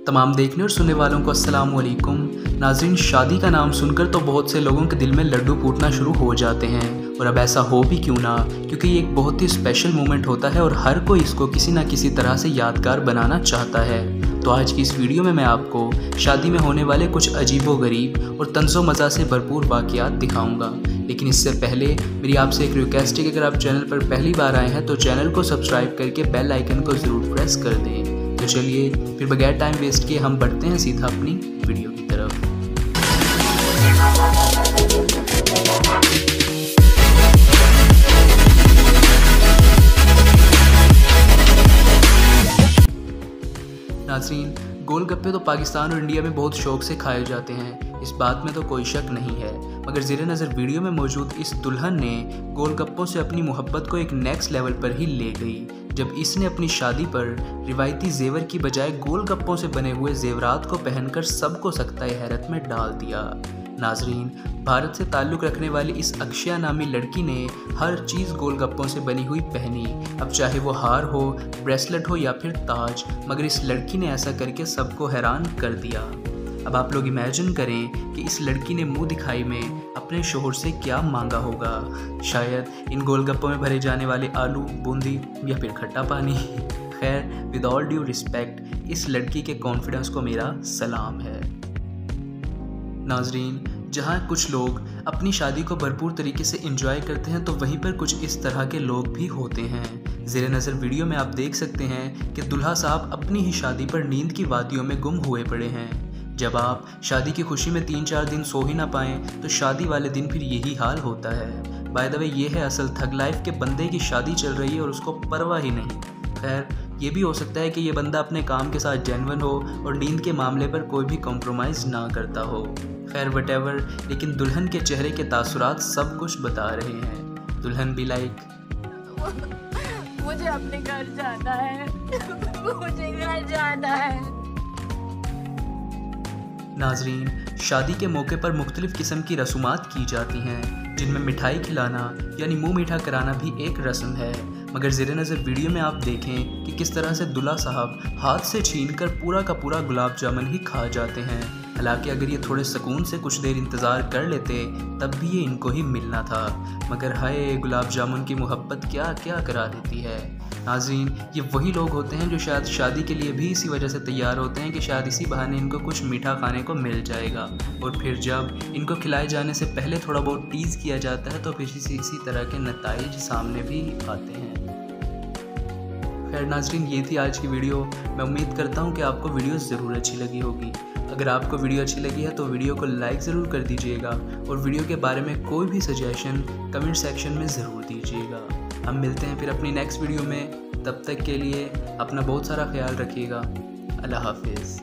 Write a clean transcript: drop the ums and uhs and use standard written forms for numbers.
तमाम देखने और सुनने वालों को अस्सलाम वालेकुम। नाज़रीन, शादी का नाम सुनकर तो बहुत से लोगों के दिल में लड्डू फूटना शुरू हो जाते हैं, और अब ऐसा हो भी क्यों ना, क्योंकि ये एक बहुत ही स्पेशल मोमेंट होता है और हर कोई इसको किसी ना किसी तरह से यादगार बनाना चाहता है। तो आज की इस वीडियो में मैं आपको शादी में होने वाले कुछ अजीबो-गरीब और तंज़ो मज़ा से भरपूर वाक़यात दिखाऊंगा। लेकिन इससे पहले मेरी आपसे एक रिक्वेस्ट है कि अगर आप चैनल पर पहली बार आए हैं तो चैनल को सब्सक्राइब करके बेल आइकन को ज़रूर प्रेस कर दें। तो चलिए फिर बगैर टाइम वेस्ट किए हम बढ़ते हैं सीधा अपनी वीडियो की तरफ। नाज़रीन, गोलगप्पे तो पाकिस्तान और इंडिया में बहुत शौक से खाए जाते हैं, इस बात में तो कोई शक नहीं है। मगर ज़ेरे नज़र वीडियो में मौजूद इस दुल्हन ने गोलगप्पों से अपनी मोहब्बत को एक नेक्स्ट लेवल पर ही ले गई, जब इसने अपनी शादी पर रिवायती जेवर की बजाय गोलगप्पों से बने हुए जेवरात को पहनकर सबको सकताए हैरत में डाल दिया। नाज़रीन, भारत से ताल्लुक़ रखने वाली इस अक्षया नामी लड़की ने हर चीज़ गोलगप्पों से बनी हुई पहनी, अब चाहे वो हार हो, ब्रेसलेट हो या फिर ताज, मगर इस लड़की ने ऐसा करके सबको हैरान कर दिया। अब आप लोग इमेजिन करें कि इस लड़की ने मुंह दिखाई में अपने शोहर से क्या मांगा होगा। शायद इन गोलगप्पों में भरे जाने वाले आलू, बूंदी या फिर खट्टा पानी। खैर, विद ऑल ड्यू रिस्पेक्ट, इस लड़की के कॉन्फिडेंस को मेरा सलाम है। नाज़रीन, जहाँ कुछ लोग अपनी शादी को भरपूर तरीके से एंजॉय करते हैं तो वहीं पर कुछ इस तरह के लोग भी होते हैं। ज़ेरे नज़र वीडियो में आप देख सकते हैं कि दूल्हा साहब अपनी ही शादी पर नींद की वादियों में गुम हुए पड़े हैं। जब आप शादी की खुशी में 3-4 दिन सो ही ना पाएँ तो शादी वाले दिन फिर यही हाल होता है। बाय द वे, ये है असल थग लाइफ के बंदे की शादी चल रही है और उसको परवाह ही नहीं। खैर, ये भी हो सकता है कि ये बंदा अपने काम के साथ जेन्युइन हो और नींद के मामले पर कोई भी कॉम्प्रोमाइज़ ना करता हो। खैर वटेवर, लेकिन दुल्हन के चेहरे के तासुरात सब कुछ बता रहे हैं। दुल्हन भी लाइक, मुझे अपने घर जाना है, मुझे घर जाना है। नाज़रीन, शादी के मौके पर मुख्तलिफ़ किस्म की रसूमात की जाती हैं, जिनमें मिठाई खिलाना यानी मुंह मीठा कराना भी एक रस्म है। मगर ज़ेरे नज़र वीडियो में आप देखें कि किस तरह से दूल्हा साहब हाथ से छीनकर पूरा का पूरा गुलाब जामुन ही खा जाते हैं। हालांकि अगर ये थोड़े सुकून से कुछ देर इंतज़ार कर लेते तब भी ये इनको ही मिलना था, मगर हाय, गुलाब जामुन की मोहब्बत क्या क्या करा देती है। नाज़रीन, ये वही लोग होते हैं जो शायद शादी के लिए भी इसी वजह से तैयार होते हैं कि शायद इसी बहाने इनको कुछ मीठा खाने को मिल जाएगा, और फिर जब इनको खिलाए जाने से पहले थोड़ा बहुत टीज़ किया जाता है तो फिर इसी तरह के नताइज सामने भी आते हैं। खैर नाज़रीन, ये थी आज की वीडियो। मैं उम्मीद करता हूँ कि आपको वीडियो ज़रूर अच्छी लगी होगी। अगर आपको वीडियो अच्छी लगी है तो वीडियो को लाइक ज़रूर कर दीजिएगा, और वीडियो के बारे में कोई भी सजेशन कमेंट सेक्शन में ज़रूर दीजिएगा। हम मिलते हैं फिर अपनी नेक्स्ट वीडियो में, तब तक के लिए अपना बहुत सारा ख्याल रखिएगा। अल्लाह हाफिज़।